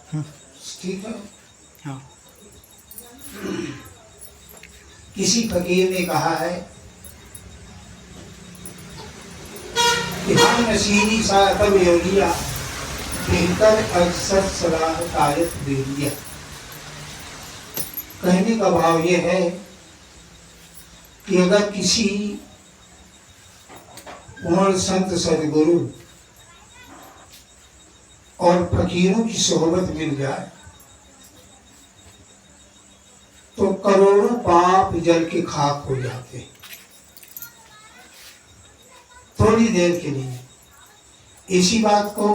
ठीक है। हाँ। किसी फकीर ने कहा है कि हम नशीनी सा तब योगिया बेहतर अक्सर सलाह तायत बेलिया। कहने का भाव ये है कि अगर किसी पूर्ण संत सदगुरु और फकीरों की सोहबत मिल जाए तो करोड़ों पाप जल के खाक हो जाते थोड़ी देर के लिए। इसी बात को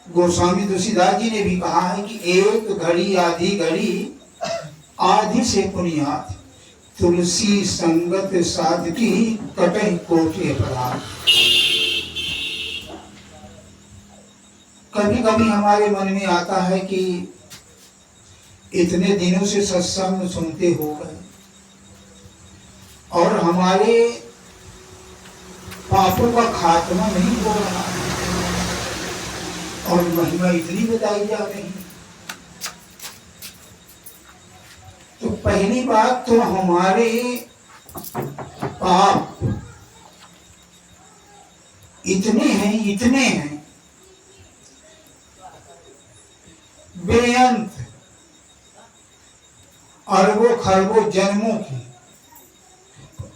गोस्वामी तुलसीदास जी ने भी कहा है कि एक घड़ी आधी घड़ी आधी से पुनियात तुलसी संगत साधकी कटहि कोटि अपराध। कभी कभी हमारे मन में आता है कि इतने दिनों से सत्संग सुनते हो गए और हमारे पापों का खात्मा नहीं हो रहा और महिमा इतनी बताई जा रही। तो पहली बात तो हमारे पाप इतने हैं बेअंत अरबों खरबों जन्मों की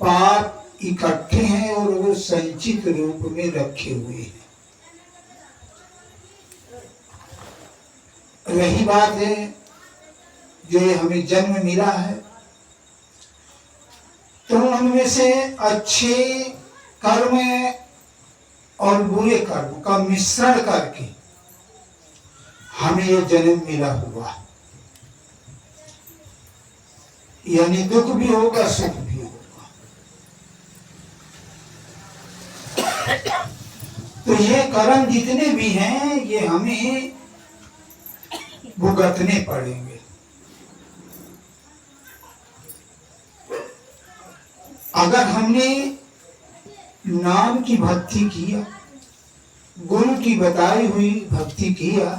पाप इकट्ठे हैं और वो संचित रूप में रखे हुए हैं। रही बात है जो हमें जन्म मिला है तो उनमें से अच्छे कर्म और बुरे कर्म का मिश्रण करके हमें ये जन्म मिला हुआ, यानी दुख भी होगा सुख भी होगा। तो ये कर्म जितने भी हैं ये हमें भुगतने पड़ेंगे। अगर हमने नाम की भक्ति किया, गुरु की बताई हुई भक्ति किया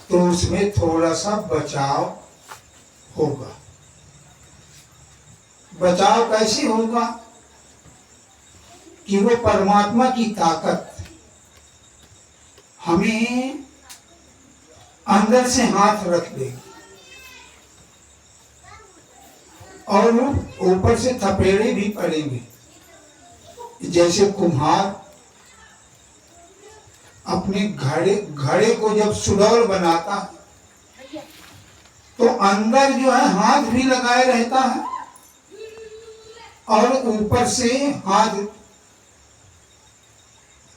तो उसमें थोड़ा सा बचाव होगा। बचाव कैसे होगा कि वो परमात्मा की ताकत हमें अंदर से हाथ रख देगी और ऊपर से थपेड़े भी पड़ेंगे। जैसे कुम्हार अपने घड़े को जब सुडौल बनाता है तो अंदर जो है हाथ भी लगाए रहता है और ऊपर से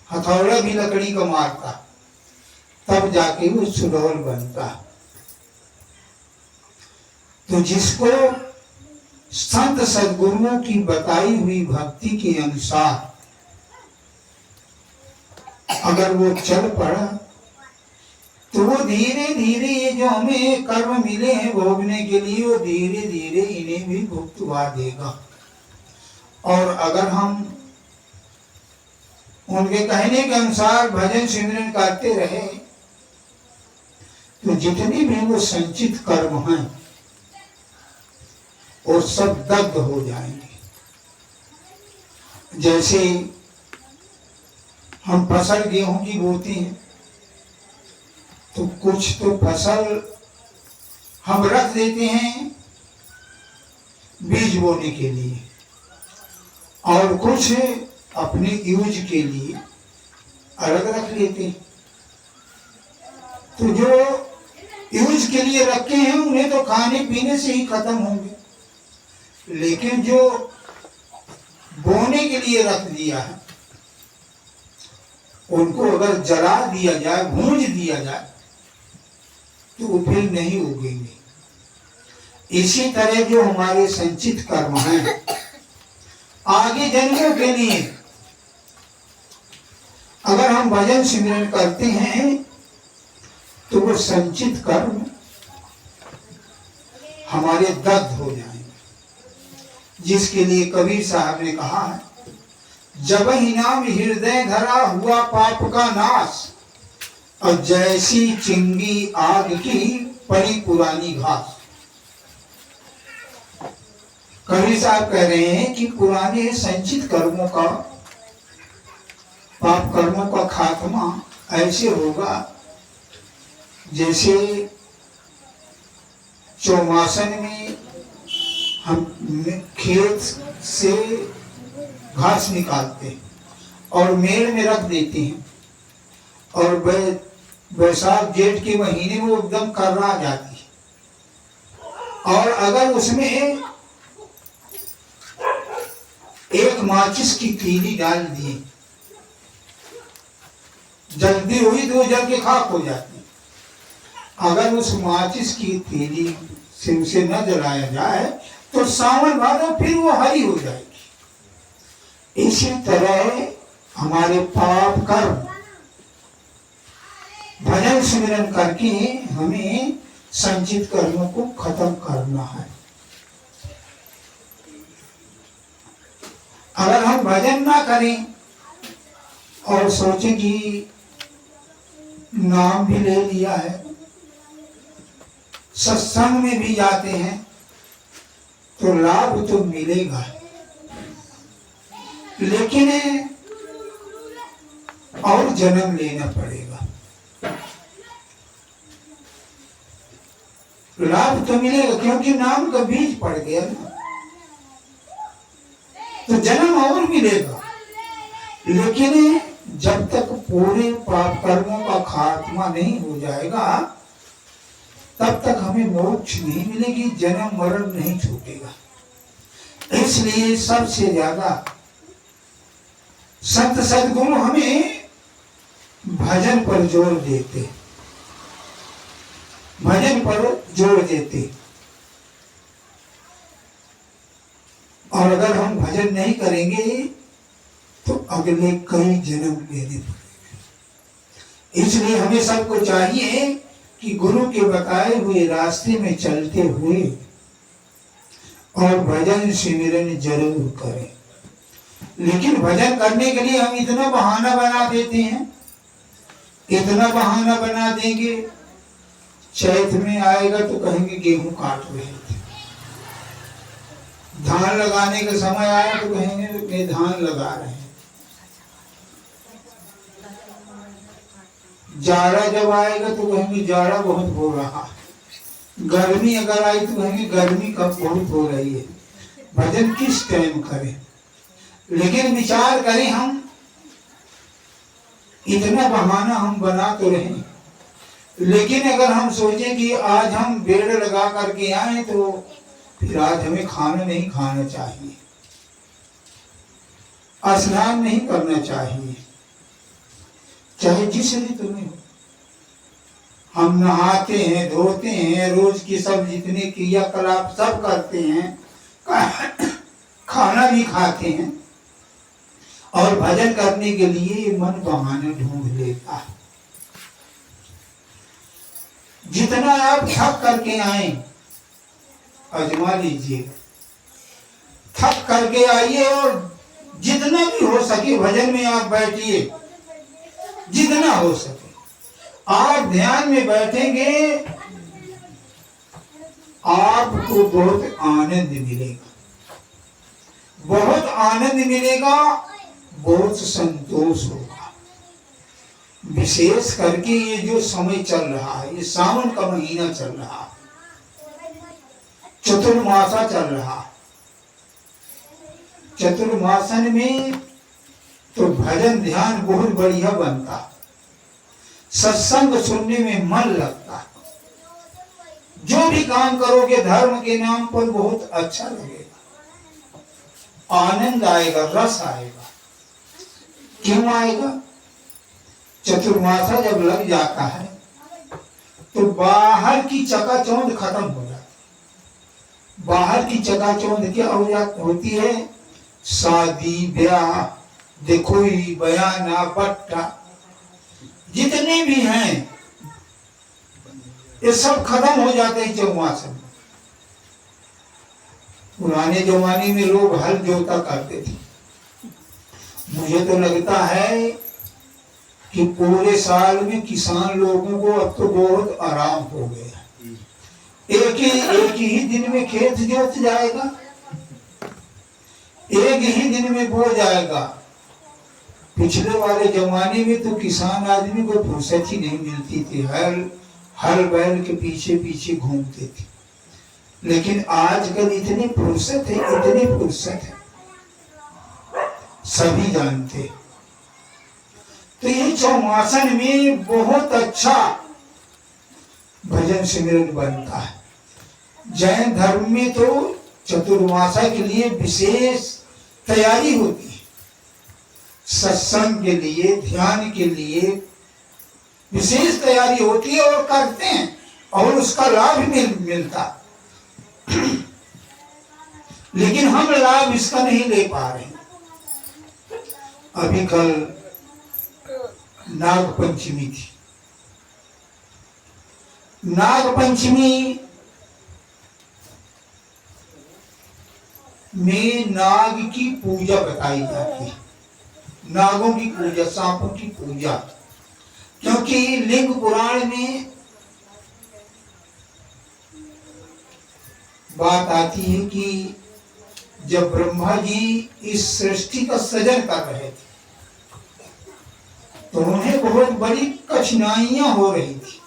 हथौड़ा भी लकड़ी का मारता, तब जाके वो सुडौल बनता। तो जिसको संत सद्गुरुओं की बताई हुई भक्ति के अनुसार अगर वो चल पड़ा तो वो धीरे धीरे ये जो हमें कर्म मिले हैं भोगने के लिए वो धीरे धीरे इन्हें भी भुगतवा देगा। और अगर हम उनके कहने के अनुसार भजन सिमरन करते रहे तो जितने भी वो संचित कर्म हैं वो सब दग्ध हो जाएंगे। जैसे हम फसल गेहूं की बोते हैं तो कुछ तो फसल हम रख देते हैं बीज बोने के लिए और कुछ अपने यूज के लिए अलग रख लेते हैं। तो जो यूज के लिए रखे हैं उन्हें तो खाने पीने से ही खत्म होंगे, लेकिन जो बोने के लिए रख दिया है उनको अगर जला दिया जाए, भूंज दिया जाए तो वो फिर नहीं उगेंगे। इसी तरह जो हमारे संचित कर्म हैं आगे जन्मों के लिए अगर हम भजन सिमरन करते हैं तो वो संचित कर्म हमारे दग्ध हो जाएंगे। जिसके लिए कबीर साहब ने कहा है जब ही नाम हृदय धरा हुआ पाप का नाश और जैसी चिंगी आग की पड़ी पुरानी घास। कबीर साहब कह रहे हैं कि पुराने संचित कर्मों का, पाप कर्मों का खात्मा ऐसे होगा जैसे चौमासन में हम खेत से घास निकालते हैं और मेड़ में रख देते हैं, और बैसाख जेठ के महीने में वो एकदम कर्रा जाती है, और अगर उसमें एक माचिस की तीली डाल दी, जल्दी हुई तो जल के खाक हो जाती। अगर उस माचिस की तीली से उसे न जलाया जाए तो सावन भादो फिर वो हरी हो जाएगी। इसी तरह हमारे पाप कर्म भजन सिमरन करके हमें संचित कर्मों को खत्म करना है। अगर हम भजन ना करें और सोचें कि नाम भी ले लिया है, सत्संग में भी जाते हैं, तो लाभ तो मिलेगा, लेकिन और जन्म लेना पड़ेगा। लाभ तो मिलेगा क्योंकि नाम का बीज पड़ गया ना, तो जन्म और मिलेगा, लेकिन जब तक पूरे पाप कर्मों का खात्मा नहीं हो जाएगा तब तक हमें मोक्ष नहीं मिलेगी, जन्म मरण नहीं छूटेगा। इसलिए सबसे ज्यादा संत सद्गुरु हमें भजन पर जोर देते, भजन पर जोर देते। और अगर हम भजन नहीं करेंगे तो अगले कई जन्म लेने पड़ेंगे। इसलिए हमें सबको चाहिए कि गुरु के बताए हुए रास्ते में चलते हुए और भजन सिमरन जरूर करें। लेकिन भजन करने के लिए हम इतना बहाना बना देते हैं, इतना बहाना बना देंगे, चैत में आएगा तो कहेंगे गेहूं काट रहे थे, धान लगाने का समय आया तो कहेंगे ये धान लगा रहे हैं, जाड़ा जब आएगा तो कहेंगे जाड़ा बहुत हो रहा, गर्मी अगर आई तो कहेंगे गर्मी कब बहुत हो रही है। भजन किस टाइम करें? लेकिन विचार करें, हम इतना बहाना हम बना तो रहे, लेकिन अगर हम सोचें कि आज हम पेड़ लगा करके आए तो फिर आज हमें खाना नहीं खाना चाहिए, स्नान नहीं करना चाहिए, चाहे जिस ऋतु में हो। हम नहाते हैं, धोते हैं, रोज की सब जितने क्रियाकलाप सब करते हैं, खाना भी खाते हैं, और भजन करने के लिए मन बहाने ढूंढ लेता है। जितना आप थक करके आए, आजमा लीजिए, थक करके आइए और जितना भी हो सके भजन में आप बैठिए, जितना हो सके। आप ध्यान में बैठेंगे, आपको बहुत आनंद मिलेगा, बहुत आनंद मिलेगा, बहुत संतोष होगा। विशेष करके ये जो समय चल रहा है, ये सावन का महीना चल रहा है, चतुर्मासा चल रहा, चतुर्मासन में तो भजन ध्यान बहुत बढ़िया बनता, सत्संग सुनने में मन लगता, जो भी काम करोगे धर्म के नाम पर बहुत अच्छा लगेगा, आनंद आएगा, रस आएगा। क्यों आएगा? चतुर्मासा जब लग जाता है तो बाहर की चकाचौंध खत्म हो जाती है। बाहर की चकाचौंध क्या होती है? शादी ब्याह, देखोई, बयाना, बट्टा, जितने भी हैं ये सब खत्म हो जाते हैं चौमासा में। पुराने जमाने में लोग हल जोता करते थे। मुझे तो लगता है कि पूरे साल में किसान लोगों को अब तो बहुत आराम हो गया। एक ही दिन में खेत जोत जाएगा, एक ही दिन में बो जाएगा। पिछले वाले जमाने में तो किसान आदमी को फुर्सत ही नहीं मिलती थी, हल बैल के पीछे पीछे घूमते थे। लेकिन आजकल इतनी फुर्सत है, इतनी फुर्सत है, सभी जानते। तो ये चौमासन में बहुत अच्छा भजन सिमरन बनता है। जैन धर्म में तो चतुर्मासा के लिए विशेष तैयारी होती है, सत्संग के लिए, ध्यान के लिए विशेष तैयारी होती है और करते हैं और उसका लाभ मिलता। लेकिन हम लाभ इसका नहीं ले पा रहे। अभी कल नाग पंचमी थी। नाग पंचमी में नाग की पूजा बताई जाती है, नागों की पूजा, सांपों की पूजा। क्योंकि लिंग पुराण में बात आती है कि जब ब्रह्मा जी इस सृष्टि का सृजन कर रहे थे तो उन्हें बहुत बड़ी कठिनाइयां हो रही थी,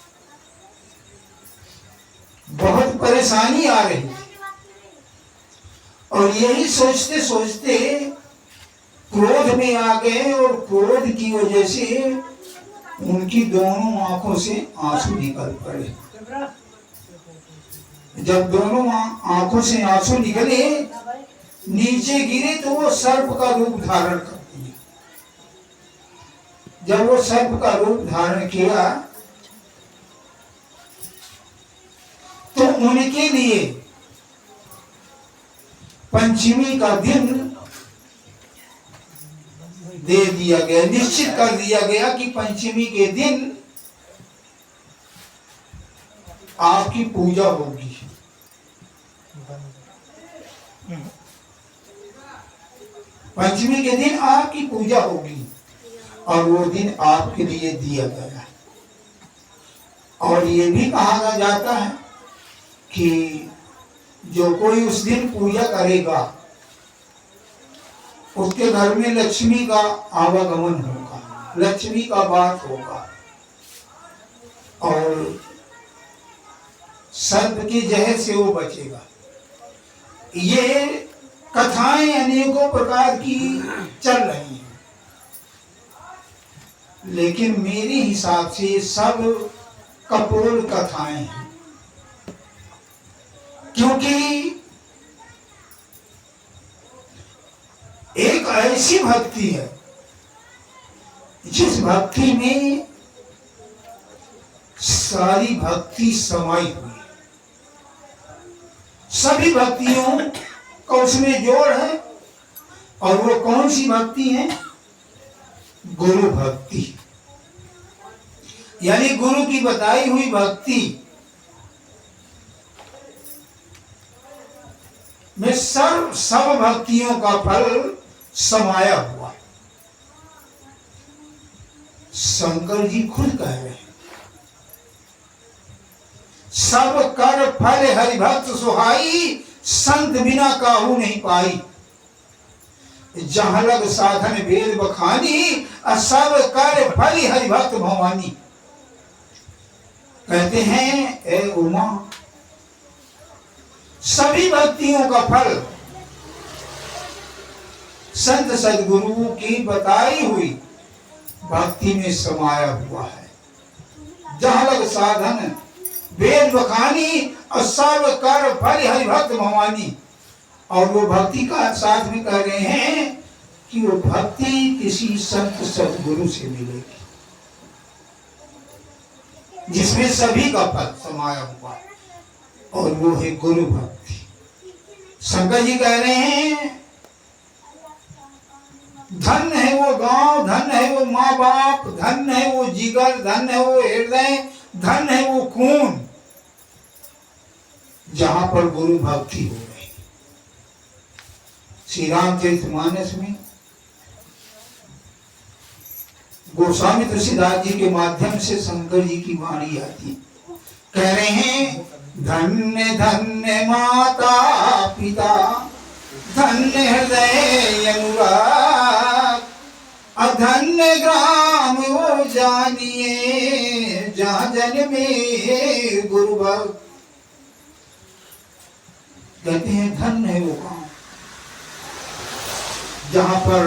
बहुत परेशानी आ रही थी। और यही सोचते सोचते क्रोध में आ गए और क्रोध की वजह से उनकी दोनों आंखों से आंसू निकल पड़े। जब दोनों आंखों से आंसू निकले, नीचे गिरे तो वो सर्प का रूप धारण कर दिया। जब वो सर्प का रूप धारण किया तो उनके लिए पंचमी का दिन दे दिया गया, निश्चित कर दिया गया कि पंचमी के दिन आपकी पूजा होगी। पंचमी के दिन आपकी पूजा होगी और वो दिन आपके लिए दिया गया। और ये भी कहा जाता है कि जो कोई उस दिन पूजा करेगा उसके घर में लक्ष्मी का आवागमन होगा, लक्ष्मी का वास होगा और सर्प की जहर से वो बचेगा। ये कथाएं अनेकों प्रकार की चल रही हैं, लेकिन मेरे हिसाब से सब कपोल कथाएं हैं। क्योंकि एक ऐसी भक्ति है जिस भक्ति में सारी भक्ति समाई हुई है, सभी भक्तियों का उसमें जोड़ है। और वो कौन सी भक्ति है? गुरु भक्ति, यानी गुरु की बताई हुई भक्ति में सब भक्तियों का फल समाया हुआ। शंकर जी खुद कह रहे हैं, सब कर फल हरिभक्त सुहाई, संत बिना काहू नहीं पाई। जहां लग साधन वेद बखानी, सब कर फल हरिभक्त भवानी। कहते हैं ए उमा, सभी भक्तियों का फल संत सदगुरुओं की बताई हुई भक्ति में समाया हुआ है। जहां लग साधन वेद बखानी, और सब कर फल हरिभक्त भवानी। और वो भक्ति का साथ में कह रहे हैं कि वो भक्ति किसी संत सदगुरु से मिलेगी जिसमें सभी का फल समाया हुआ है, और वो है गुरु भक्ति। शंकर जी कह रहे हैं, धन है वो गांव, धन है वो माँ बाप, धन है वो जिगर, धन है वो हृदय, धन है वो खून, जहां पर गुरु भक्ति हो रही। श्री रामचरितमानस में गोस्वामी तुलसीदास जी के माध्यम से शंकर जी की वाणी आती, कह रहे हैं धन्य धन्य माता पिता, धन्य हृदय अनुराग, अधन्य ग्राम वो जानिए, जहाँ जन्मे गुरु भक्त। कहते हैं धन्य है वो गांव जहां पर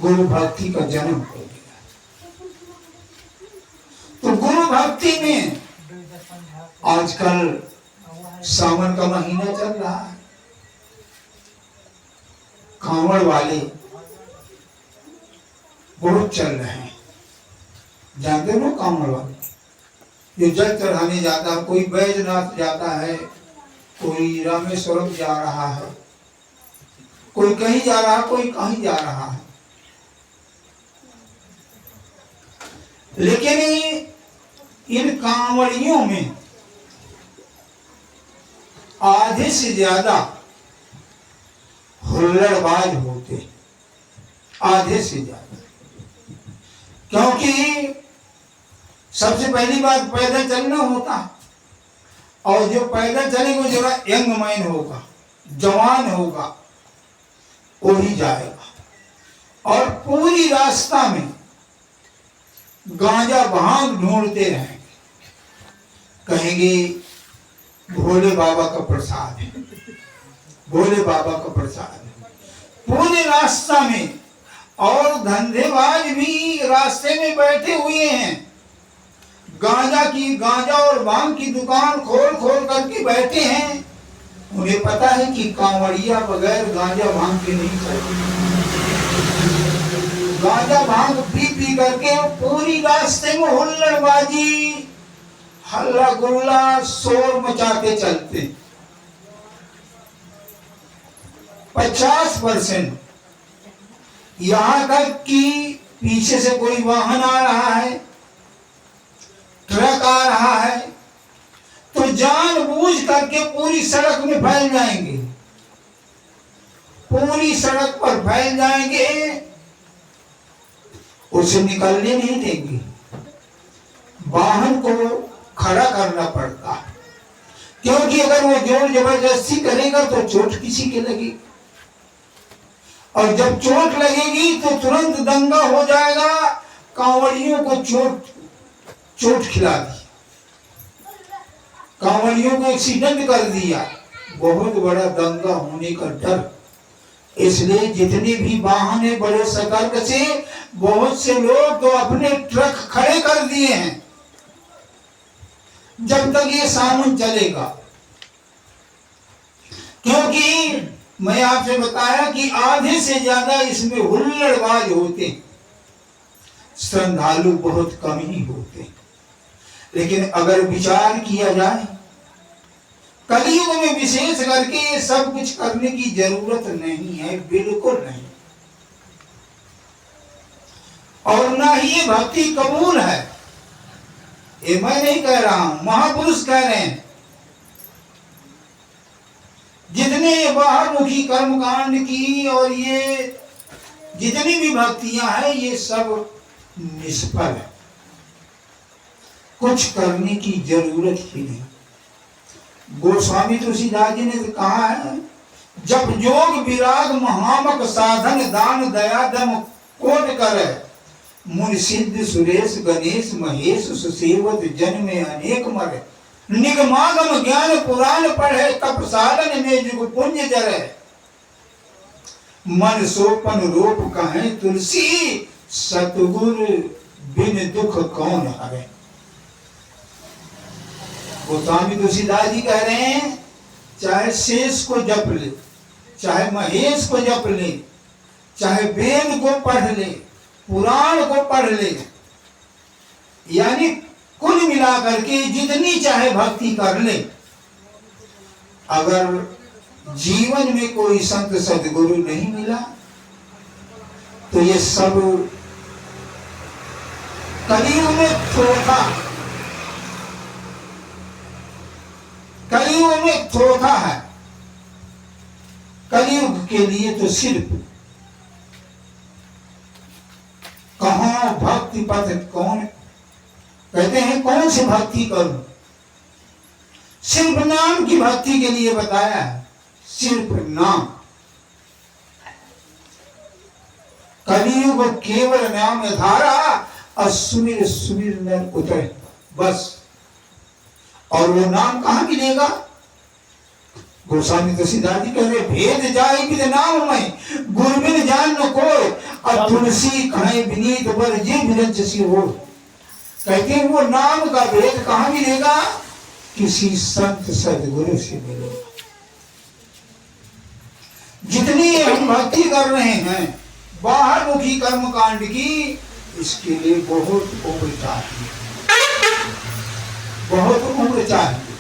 गुरु भक्ति का जन्म हो गया। तो गुरु भक्ति में आजकल सावन का महीना चल रहा है, कांवड़ वाले बहुत चल रहे हैं। जानते हो कांवड़ वाले जो जल चढ़ाने जाता है, कोई बैजनाथ जाता है, कोई रामेश्वरम जा रहा है, कोई कहीं जा रहा है, कोई कहीं जा रहा है। लेकिन इन कांवड़ियों में आधे से ज्यादा हुल्लड़बाज होते, आधे से ज्यादा। क्योंकि सबसे पहली बात पैदल चलना होता, और जो पैदल चलेगा जरा यंग मैन होगा, जवान होगा, वो ही जाएगा। और पूरी रास्ता में गांजा भांग ढूंढते रहेंगे, कहेंगे भोले बाबा का प्रसाद है, भोले बाबा का प्रसाद है पूरे रास्ता में। और धंधेबाज भी रास्ते में बैठे हुए हैं, गांजा और भांग की दुकान खोल खोल करके बैठे हैं। उन्हें पता है कि कांवड़िया बगैर गांजा भांग के नहीं चलते। गांजा भांग पी पी करके पूरी रास्ते में हुल्लड़बाजी, हल्ला गुल्ला, शोर मचाते चलते। 50% यहां तक कि पीछे से कोई वाहन आ रहा है, ट्रक आ रहा है, तो जानबूझ करके पूरी सड़क में फैल जाएंगे, पूरी सड़क पर फैल जाएंगे, उसे निकलने नहीं देंगे। वाहन को खड़ा करना पड़ता, क्योंकि अगर वो जोर जबरदस्ती करेगा तो चोट किसी के लगेगी, और जब चोट लगेगी तो तुरंत दंगा हो जाएगा। कांवड़ियों को चोट खिला दी, कांवड़ियों को एक्सीडेंट कर दिया, बहुत बड़ा दंगा होने का डर। इसलिए जितने भी वाहन है बड़े सतर्क से, बहुत से लोग तो अपने ट्रक खड़े कर दिए हैं जब तक ये सावन चलेगा। क्योंकि मैं आपसे बताया कि आधे से ज्यादा इसमें हुल्लड़बाज होते, श्रद्धालु बहुत कम ही होते। लेकिन अगर विचार किया जाए, कलयुग में विशेष करके ये सब कुछ करने की जरूरत नहीं है, बिल्कुल नहीं। और ना ही ये भक्ति कबूल है, ये मैं नहीं कह रहा हूं, महापुरुष कह रहे हैं। जितने बाहरमुखी कर्मकांड की और ये जितनी भी भक्तियां हैं, ये सब निष्फल है, कुछ करने की जरूरत ही नहीं। गोस्वामी तुलसीदास जी ने कहा है, जब जोग विराग महामक साधन दान दया दम कोट करे, मुनि सिद्ध सुरेश गणेश महेश सुसेवत जन में अनेक मरे, निगमागम ज्ञान पुराण पढ़े, तप साधन में जुग पुण्य जरे, मन सोपन रूप कहे तुलसी, सतगुरु बिन दुख कौन हरे। गोस्वामी तुलसीदास जी कह रहे हैं, चाहे शेष को जप ले, चाहे महेश को जप ले, चाहे वेद को पढ़ ले, पुराण को पढ़ ले, यानी कुल मिलाकर के जितनी चाहे भक्ति कर ले, अगर जीवन में कोई संत सदगुरु नहीं मिला तो ये सब कलयुग में थोथा, कलयुग में थोथा है। कलयुग के लिए तो सिर्फ कहाँ भक्ति पथ कौन, कहते हैं कौन सी भक्ति करूं, सिर्फ नाम की भक्ति के लिए बताया है, सिर्फ नाम। कलियुग केवल नाम धारा, असुमिर सुमिर नर उतरे, बस। और वो नाम कहाँ मिलेगा? गोस्वामी तुलसीदास जी कह रहे, भेद जाए बिद नाम में, गुरबिन जान न कोय, और तुलसी कहे विनीत बर जे विरंजसी हो। कहते हैं वो नाम का भेद कहाँ मिलेगा? किसी संत सदगुरु से मिलेगा। जितनी हम भक्ति कर रहे हैं बाहर मुखी कर्म कांड की, इसके लिए बहुत उम्र चाहिए, बहुत उम्र चाहिए।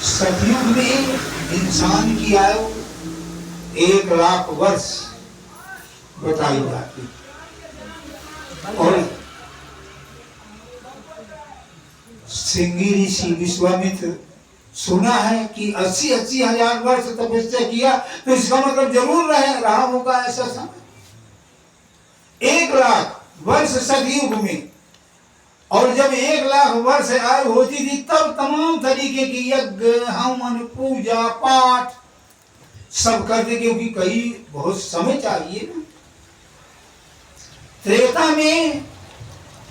सतयुग में इंसान की आयु 1,00,000 वर्ष बताई जाती, और श्रृंगी ऋषि विश्वामित्र सुना है कि 80-80 हजार वर्ष तपस्या किया, तो इसका मतलब जरूर रहा होगा ऐसा समय। 1,00,000 वर्ष सतयुग में, और जब 1,00,000 वर्ष आयु होती थी तब तमाम तरीके की यज्ञ, हवन, पूजा पाठ सब करते, क्योंकि कई बहुत समय चाहिए ना। त्रेता में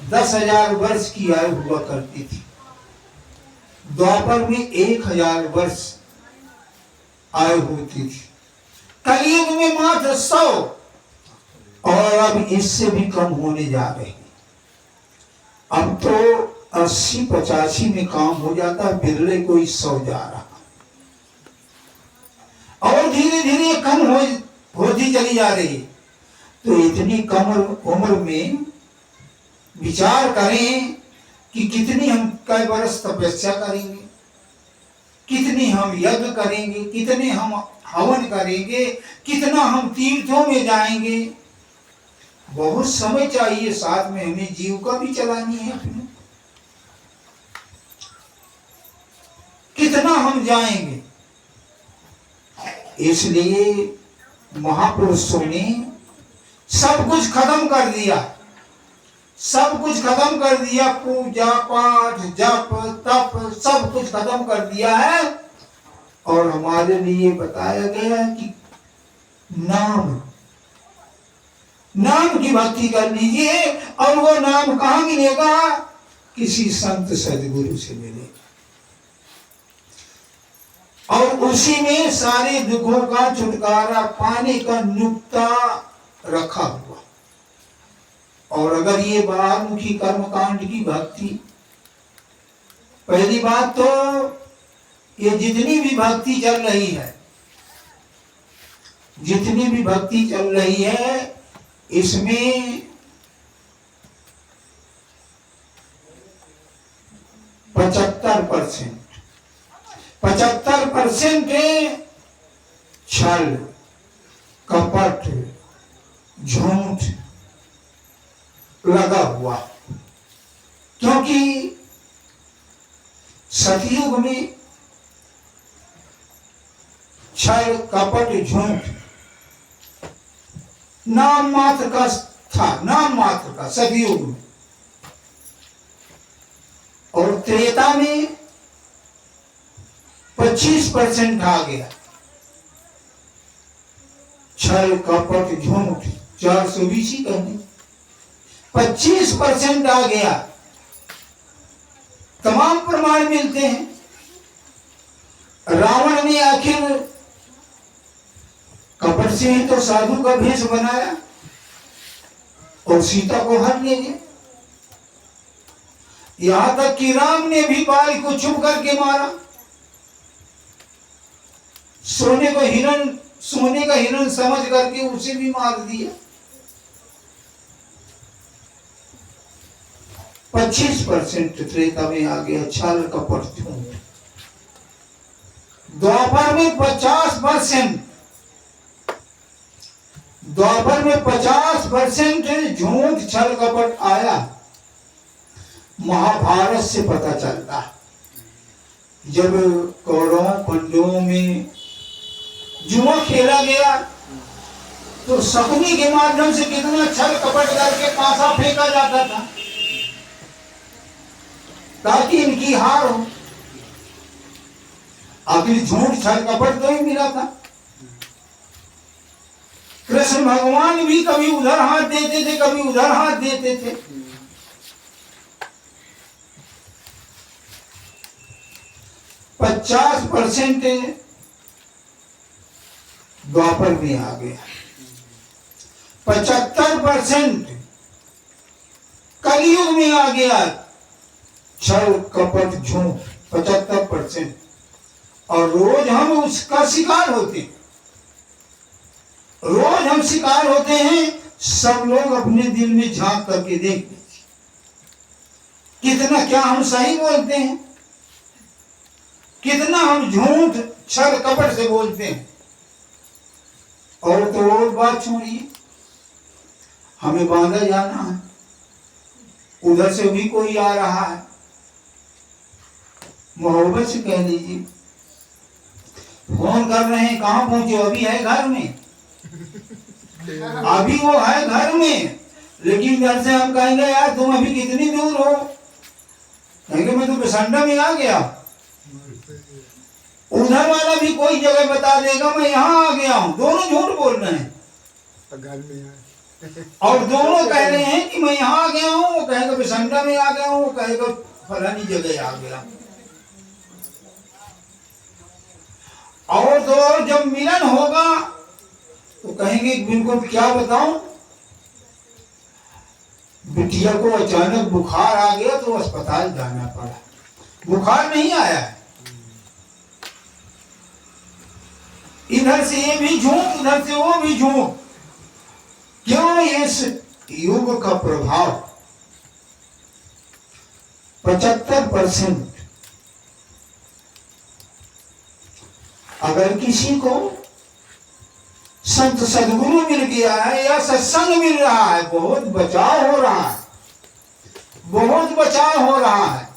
10,000 वर्ष की आयु हुआ करती थी, द्वापर में 1,000 वर्ष आयु होती थी, कलयुग में मात्र 100, और अब इससे भी कम होने जा रहे हैं। अब तो 80-85 में काम हो जाता, बिरले कोई 100 जा रहा, और धीरे धीरे कम होती चली जा रही। तो इतनी कम उम्र में विचार करें कि कितनी हम कई वर्ष तपस्या करेंगे, कितनी हम यज्ञ करेंगे, कितने हम हवन करेंगे, कितना हम तीर्थों में जाएंगे। बहुत समय चाहिए, साथ में हमें जीविका भी चलानी है अपनी। कितना हम जाएंगे, इसलिए महापुरुषों ने सब कुछ खत्म कर दिया, सब कुछ खत्म कर दिया, पूजा पाठ जप तप सब कुछ खत्म कर दिया है, और हमारे लिए बताया गया है कि नाम की भक्ति कर लीजिए, और वो नाम कहाँ मिलेगा? किसी संत सदगुरु से मिलेगा, और उसी में सारे दुखों का छुटकारा पाने का नुक्ता रखा हुआ। और अगर ये बाहरमुखी कर्मकांड की भक्ति, पहली बात तो ये जितनी भी भक्ति चल रही है, जितनी भी भक्ति चल रही है, इसमें 75% छल कपट झूठ लगा हुआ। क्योंकि सतयुग में छल कपट झूठ नाम मात्र का था, नाम मात्र का सतयुग में। और त्रेता में 25% आ गया, छल कपट झूठ 420 ही कहने, 25% आ गया। तमाम प्रमाण मिलते हैं। रावण ने आखिर कपट से ही तो साधु का भेष बनाया और सीता को हर ले गया। यहां तक कि राम ने भी बाल को छुप करके मारा, सोने का हिरण समझ करके उसे भी मार दिया। 25% त्रेता में आ गया छल कपट झूठ। द्वापर में 50%, द्वापर में 50% झूठ छल कपट आया। महाभारत से पता चलता है जब कौरवों पांडवों में जुआ खेला गया तो शकुनी के माध्यम से कितना छल कपट करके पासा फेंका जाता था ताकि इनकी हार हो। आखिर झूठ छल कपट तो ही मिला था। कृष्ण भगवान भी कभी उधर हाथ देते थे, कभी उधर हाथ देते थे। 50% द्वापर में आ गया, 75% कलयुग में आ गया। छल कपट झूठ 75%, और रोज हम उसका शिकार होते हैं। रोज हम शिकार होते हैं। सब लोग अपने दिल में झांक करके देख लीजिए, कितना क्या हम सही बोलते हैं, कितना हम झूठ छल कपट से बोलते हैं। और तो और बात छोड़िए, हमें बांधा जाना है, उधर से भी कोई आ रहा है, मोहब्बत से कह लीजिए, फोन कर रहे हैं, कहाँ पहुंचे, अभी है घर में, अभी वो है घर में। लेकिन घर से हम कहेंगे यार तुम अभी कितनी दूर हो, कहेंगे मैं तो बसंडा में आ गया। उधर वाला भी कोई जगह बता देगा मैं यहाँ आ गया हूँ, दोनों झूठ बोल रहे हैं। घर में है और दोनों कह रहे हैं कि मैं यहाँ आ गया हूँ, वो कहेगा बसंडा में आ गया हूँ, वो कहेगा फलानी जगह आ गया। और तो और जब मिलन होगा तो कहेंगे बिल्कुल क्या बताऊं, बिटिया को अचानक बुखार आ गया तो अस्पताल जाना पड़ा, बुखार नहीं आया है। इधर से ये भी झूठ, उधर से वो भी झूठ। क्यों? इस युग का प्रभाव 75%। अगर किसी को संत सदगुरु मिल गया है या सत्संग मिल रहा है, बहुत बचाव हो रहा है, बहुत बचाव हो रहा है।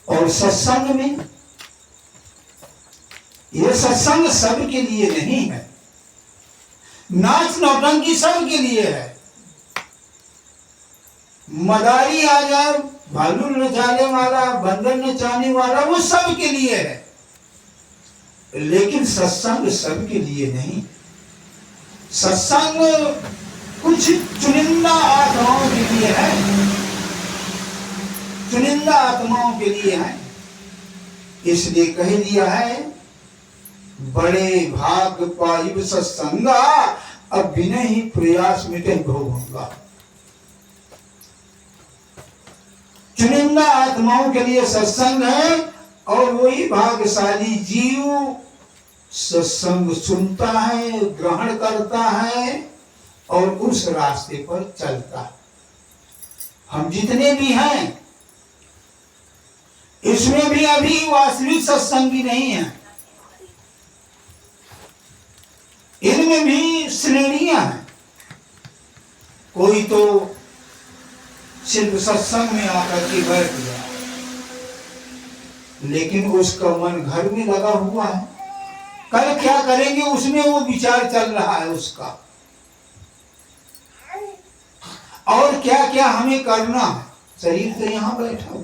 और सत्संग में, यह सत्संग सबके लिए नहीं है, नाच नौटंकी सबके लिए है। मदारी आ जाए, भालू नचाने वाला, बंदर नचाने वाला, वो सबके लिए है। लेकिन सत्संग सबके लिए नहीं। सत्संग कुछ चुनिंदा आत्माओं के लिए है, चुनिंदा आत्माओं के लिए है। इसलिए कह दिया है, बड़े भाग पाइब सत्संगा, अब बिना ही प्रयास मिटे भोगूंगा। चुनिंदा आत्माओं के लिए सत्संग है, और वही भाग्यशाली जीव सत्संग सुनता है, ग्रहण करता है और उस रास्ते पर चलता है। हम जितने भी हैं इसमें भी अभी वास्तविक सत्संगी नहीं है। इनमें भी श्रेणियां हैं। कोई तो सिर्फ सत्संग में आकर के बैठ गया, लेकिन उसका मन घर में लगा हुआ है, कल क्या करेंगे उसमें वो विचार चल रहा है उसका, और क्या क्या हमें करना है। शरीर तो यहाँ बैठा हो।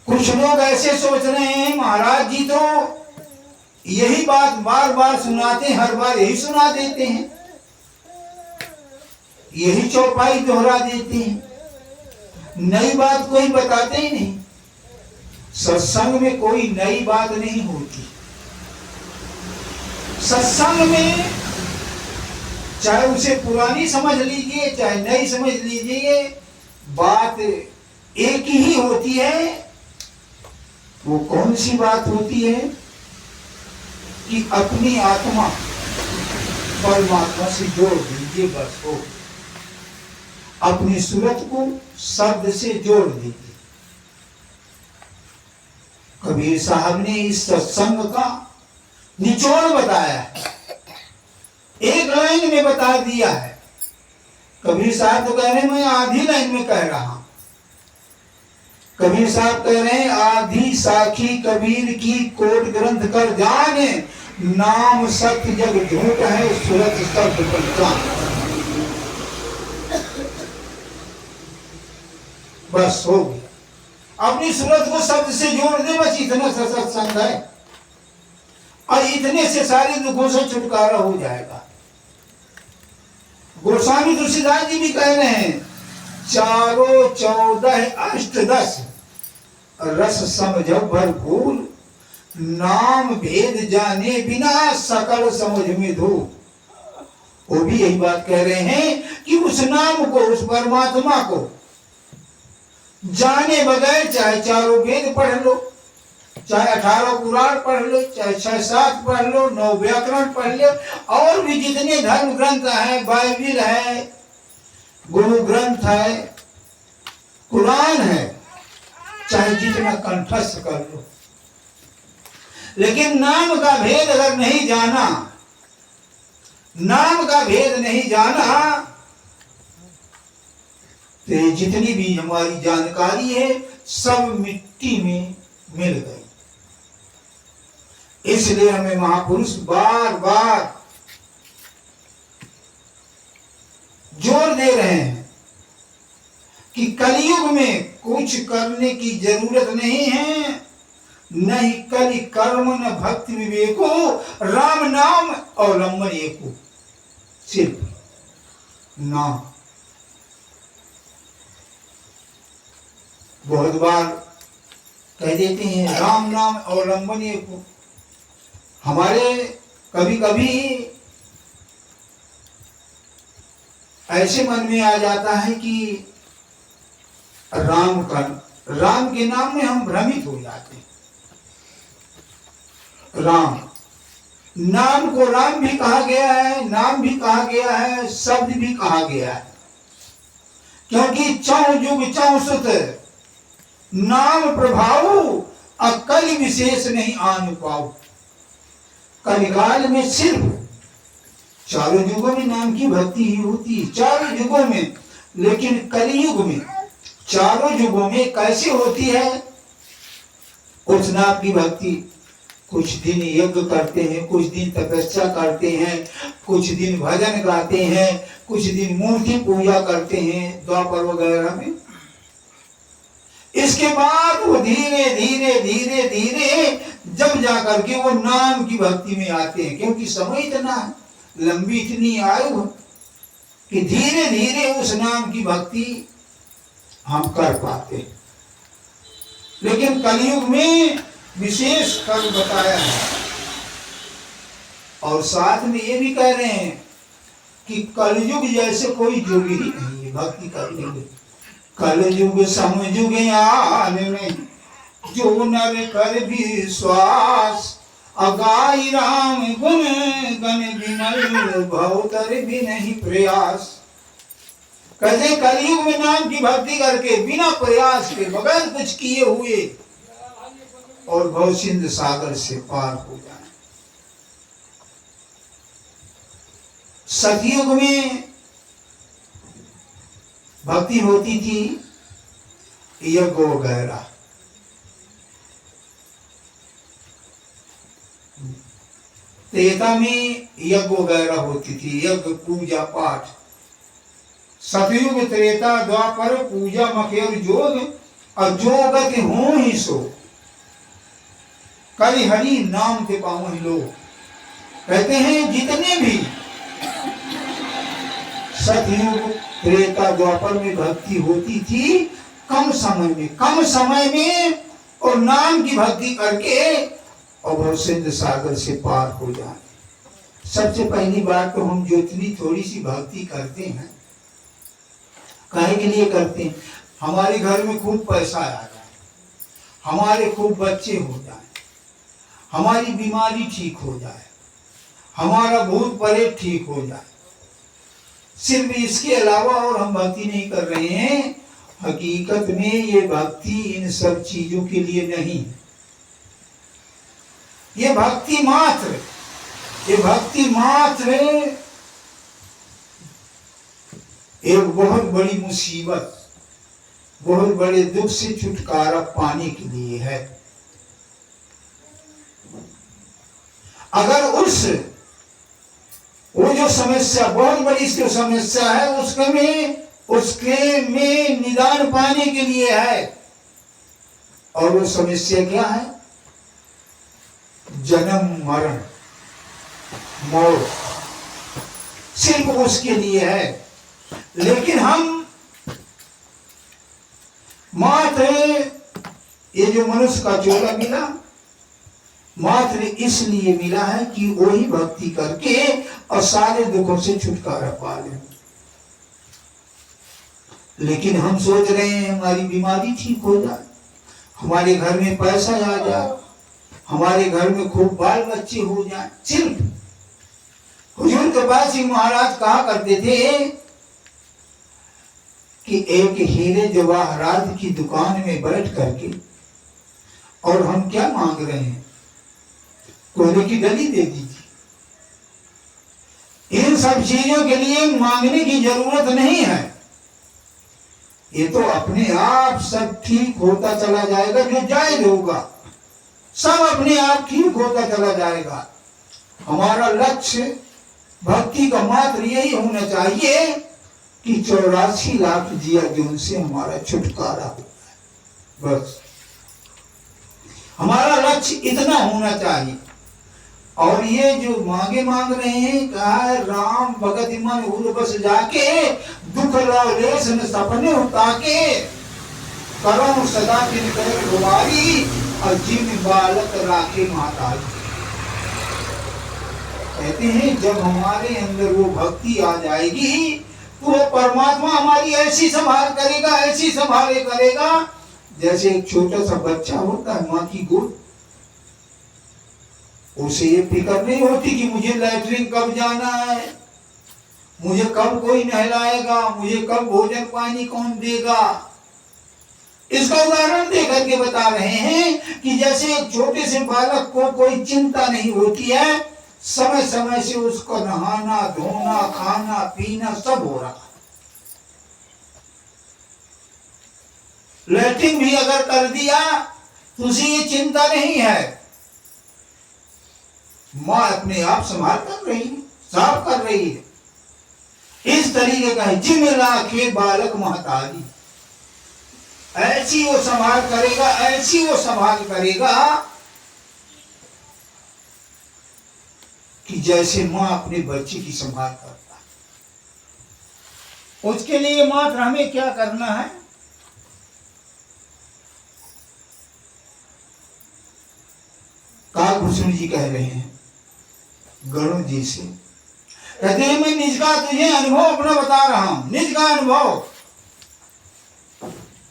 कुछ लोग ऐसे सोच रहे हैं महाराज जी तो यही बात बार बार सुनाते हैं, हर बार यही सुना देते हैं, यही चौपाई दोहरा देते हैं, नई बात कोई बताते ही नहीं। सत्संग में कोई नई बात नहीं होती। सत्संग में चाहे उसे पुरानी समझ लीजिए चाहे नई समझ लीजिए, बात एक ही होती है। वो कौन सी बात होती है कि अपनी आत्मा परमात्मा से जोड़ दीजिए, बस हो। अपनी सूरत को शब्द से जोड़ दीजिए। कबीर साहब ने इस सत्संग का निचोड़ बताया है, एक लाइन में बता दिया है। कबीर साहब तो कह रहे हैं मैं आधी लाइन में कह रहा हूं। कबीर साहब कह रहे हैं, आधी साखी कबीर की कोट ग्रंथ कर जाने, नाम सत्य जग झूठ है, सूरत शब्द पहचान। बस हो गया। अपनी सूरत को शब्द से जोड़ दे, बस इतना सा सत्संग है और इतने से सारे दुखों से छुटकारा हो जाएगा। गोस्वामी तुलसीदास जी भी कह रहे हैं, चारों 14 अष्टदश रस समझ भरपूर, नाम भेद जाने बिना सकल समझ में धो। वो भी यही बात कह रहे हैं कि उस नाम को, उस परमात्मा को जाने बगैर चाहे चारों वेद पढ़ लो, चाहे 18 पुराण पढ़ लो, चाहे 6-7 पढ़ लो, 9 व्याकरण पढ़ लो, और भी जितने धर्म ग्रंथ हैं, बाइबिल है, गुरु ग्रंथ है, कुरान है, चाहे जितना कंठस्थ कर लो, लेकिन नाम का भेद अगर नहीं जाना, नाम का भेद नहीं जाना, तो ये जितनी भी हमारी जानकारी है सब मिट्टी में मिल गई। इसलिए हमें महापुरुष बार बार जोर दे रहे हैं कि कलयुग में कुछ करने की जरूरत नहीं है, नहीं कलि कर्म न भक्ति विवेको, राम नाम अवलंबन एको, सिर्फ नाम। बहुत बार कह देते हैं राम नाम अवलंबन एको। हमारे कभी कभी ऐसे मन में आ जाता है कि राम के नाम में हम भ्रमित हो जाते हैं। राम नाम को राम भी कहा गया है, नाम भी कहा गया है, शब्द भी कहा गया है, क्योंकि चौ युग चौ सुत नाम प्रभाव अकल विशेष नहीं आन पाओ। कलिकाल में सिर्फ चारों युगों में नाम की भक्ति ही होती है, चारों युगों में, लेकिन कलियुग में चारों युगों में कैसे होती है उस नाम की भक्ति? कुछ दिन यज्ञ करते हैं, कुछ दिन तपस्या करते हैं, कुछ दिन भजन गाते हैं, कुछ दिन मूर्ति पूजा करते हैं द्वापर वगैरह में। इसके बाद वो धीरे धीरे धीरे धीरे जब जाकर के वो नाम की भक्ति में आते हैं, क्योंकि समय इतना लंबी, इतनी आयु कि धीरे धीरे उस नाम की भक्ति हम कर पाते हैं। लेकिन कलयुग में विशेष कर्म बताया है, और साथ में ये भी कह रहे हैं कि कलयुग जैसे कोई युग ही नहीं है भक्ति करने में। कलयुग समयुग आन में जो नर कर विश्वास, अगाई राम गुण गण विमल भवतर भी नहीं प्रयास। कहते कलयुग में नाम की भक्ति करके बिना प्रयास के, बगैर कुछ किए हुए, और भव सिंध सागर से पार हो जाए। सतयुग में भक्ति होती थी यज्ञ वगैरह, त्रेता में यज्ञ वगैरह होती थी, यज्ञ पूजा पाठ। सतयुग त्रेता द्वापर पूजा मखेर जोग, और जोगत हो ही सो कलि हरि नाम के पावो ही लोग। कहते हैं जितने भी सतयुग त्रेता द्वापर में भक्ति होती थी, कम समय में और नाम की भक्ति करके और सिंध सागर से पार हो जाए। सबसे पहली बात तो हम जो इतनी थोड़ी सी भक्ति करते हैं, काहे के लिए करते हैं? हमारे घर में खूब पैसा आ जाए, हमारे खूब बच्चे हो जाए, हमारी बीमारी ठीक हो जाए, हमारा भूत प्रेत ठीक हो जाए। सिर्फ इसके अलावा और हम भक्ति नहीं कर रहे हैं। हकीकत में ये भक्ति इन सब चीजों के लिए नहीं, ये भक्ति मात्र एक बहुत बड़ी मुसीबत, बहुत बड़े दुख से छुटकारा पाने के लिए है। अगर वो जो समस्या बहुत बड़ी जो समस्या है उसके में निदान पाने के लिए है, और वो समस्या क्या है? जन्म मरण मौत, सिर्फ उसके लिए है। लेकिन हम मात्र ये जो मनुष्य का चोला मिला मात्र इसलिए मिला है कि वही भक्ति करके और सारे दुखों से छुटकारा पा ले। लेकिन हम सोच रहे हैं हमारी बीमारी ठीक हो जाए, हमारे घर में पैसा आ जाए, हमारे घर में खूब बाल बच्चे हो जाए। सिर्फ हुजूर के पास ही महाराज कहा करते थे कि एक हीरे जवाहरात की दुकान में बैठ करके और हम क्या मांग रहे हैं? कोयले की डली दे दीजिए। इन सब चीजों के लिए मांगने की जरूरत नहीं है, ये तो अपने आप सब ठीक होता चला जाएगा। जो जायज होगा सब अपने आप ठीक होता चला जाएगा। हमारा लक्ष्य भक्ति का मात्र यही होना चाहिए कि 84 लाख जिया जून से हमारा छुटकारा हो जाए। बस हमारा लक्ष्य इतना होना चाहिए। और ये जो मांग रहे हैं, कहा है राम भगत मन उर बस जाके दुख लेस न सपने उता के करो सदा दिन कर गुवारी और जिन बालक राखे माता। कहते हैं जब हमारे अंदर वो भक्ति आ जाएगी तो वो परमात्मा हमारी ऐसी संभाल करेगा, ऐसी संभाले करेगा जैसे एक छोटा सा बच्चा होता है माँ की गोद। उसे ये फिक्र नहीं होती कि मुझे लैट्रिन कब जाना है, मुझे कब कोई नहलाएगा, मुझे कब भोजन पानी कौन देगा। इसका उदाहरण दे करके बता रहे हैं कि जैसे एक छोटे से बालक को कोई चिंता नहीं होती है, समय समय से उसको नहाना धोना खाना पीना सब हो रहा। लैट्रिन भी अगर कर दिया तो उसे ये चिंता नहीं है, माँ अपने आप संभाल कर रही है, साफ कर रही है। इस तरीके का है जिम लाखे बालक महतारी, ऐसी वो संभाल करेगा, ऐसी वो संभाल करेगा कि जैसे माँ अपने बच्चे की संभाल करता है। उसके लिए मात्र हमें क्या करना है? कालभूषण जी कह रहे हैं गरुड़ जी से, कहते हैं मैं निज का तुझे अनुभव अपना बता रहा हूं। निज का अनुभव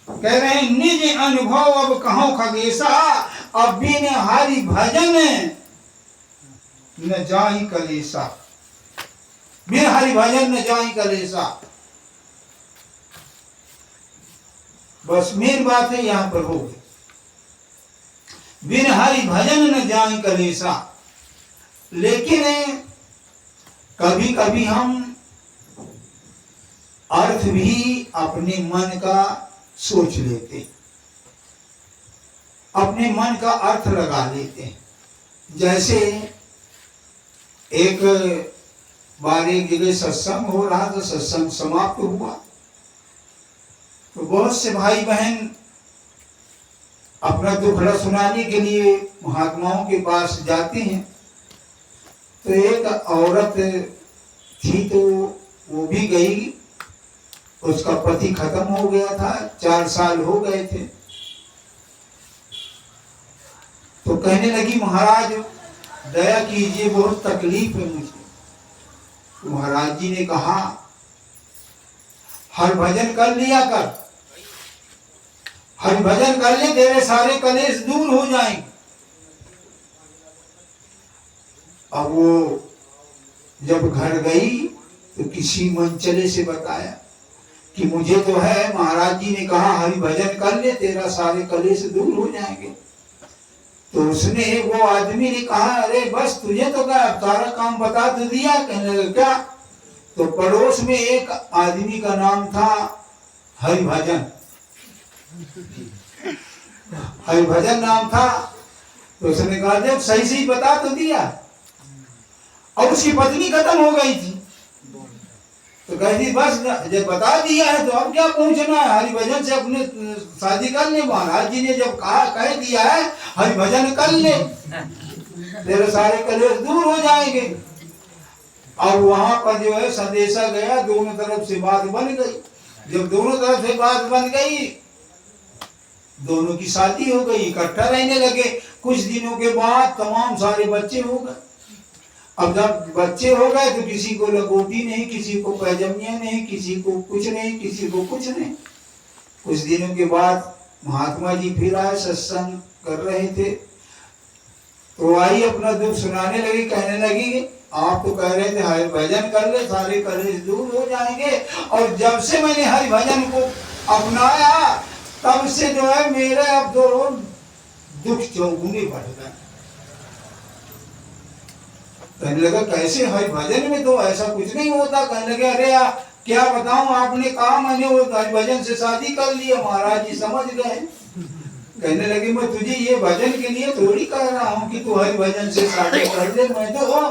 कह रहे हैं, निज अनुभव अब कहो खगेशा, अब बिन हरि भजन न जाहि कलेसा। बिन हरि भजन न जाहि कलेसा। बस मेन बात है यहां पर हो गई, बिन हरि भजन न जाहि कलेसा। लेकिन कभी कभी हम अर्थ भी अपने मन का सोच लेते, अपने मन का अर्थ लगा लेते हैं। जैसे एक बार एक जगह सत्संग हो रहा था, सत्संग समाप्त हुआ तो बहुत से भाई बहन अपना दुखड़ा सुनाने के लिए महात्माओं के पास जाते हैं। तो एक औरत थी तो वो भी गई, उसका पति खत्म हो गया था, 4 साल हो गए थे। तो कहने लगी महाराज दया कीजिए, बहुत तकलीफ है मुझे। तो महाराज जी ने कहा हर भजन कर लिया कर, हर भजन कर ले, तेरे सारे कलेश दूर हो जाएंगे। अब वो जब घर गई तो किसी मंचले से बताया कि मुझे तो है महाराज जी ने कहा हरि भजन कर ले, तेरा सारे कलेश दूर हो जाएंगे। तो उसने वो आदमी ने कहा अरे बस तुझे तो क्या सारा काम बता तो दिया। कहने लगा क्या? तो पड़ोस में एक आदमी का नाम था हरिभजन, हरिभजन नाम था। तो उसने कहा जब सही सही बता तो दिया, और उसकी पत्नी खत्म हो गई थी। तो कहती बस जब बता दिया है तो अब क्या पूछना है, हरिभजन से अपने शादी कर ले। महाराज जी ने जब कहा कह दिया है हरिभजन कर ले, तेरे सारे कलेश दूर हो जाएंगे। और वहां पर जो है संदेशा गया, दोनों तरफ से बात बन गई। जब दोनों तरफ से बात बन गई, दोनों की शादी हो गई, इकट्ठा रहने लगे। कुछ दिनों के बाद तमाम सारे बच्चे हो गए। अब जब बच्चे हो गए तो किसी को लंगोटी नहीं, किसी को पैजमिया नहीं, किसी को कुछ नहीं, किसी को कुछ नहीं। कुछ दिनों के बाद महात्मा जी फिर आए, सत्संग कर रहे थे। तो आई अपना दुख सुनाने लगी, कहने लगी आप तो कह रहे थे हरिभजन कर ले, सारे कलेश दूर हो जाएंगे। और जब से मैंने हरिभजन को अपनाया तब से जो है मेरे अब तो दुख चौगुने बढ़ गए। कहने लगा कैसे, हरिभजन में तो ऐसा कुछ नहीं होता। कहने लगे अरे क्या बताऊं, आपने कहा मैंने वो हरिभजन से शादी कर लिया, महाराज जी समझ गए। कहने लगे मैं तुझे ये भजन के लिए थोड़ी कह रहा हूँ कि तू हरिभजन से शादी कर ले, मैं तो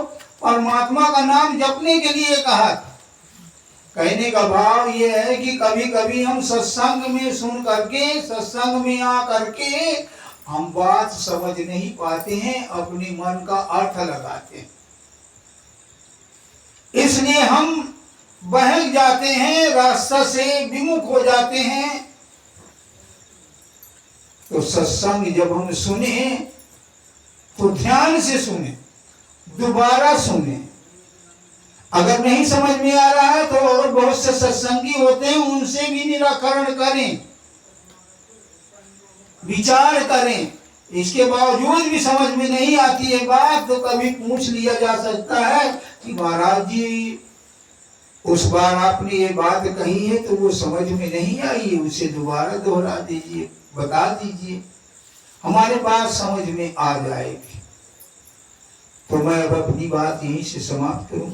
परमात्मा का नाम जपने के लिए कहा। कहने का भाव ये है कि कभी कभी हम सत्संग में सुन करके, सत्संग में आ करके हम बात समझ नहीं पाते हैं, अपने मन का अर्थ लगाते हैं, इसलिए हम बहक जाते हैं, रास्ता से विमुख हो जाते हैं। तो सत्संग जब हम सुने तो ध्यान से सुने, दोबारा सुने। अगर नहीं समझ में आ रहा है तो और बहुत से सत्संगी होते हैं, उनसे भी निराकरण करें, विचार करें। इसके बावजूद भी समझ में नहीं आती है बात तो कभी पूछ लिया जा सकता है कि महाराज जी उस बार आपने ये बात कही है तो वो समझ में नहीं आई, उसे दोबारा दोहरा दीजिए, बता दीजिए, हमारे पास समझ में आ जाएगी। तो मैं अब अपनी बात यहीं से समाप्त करूं।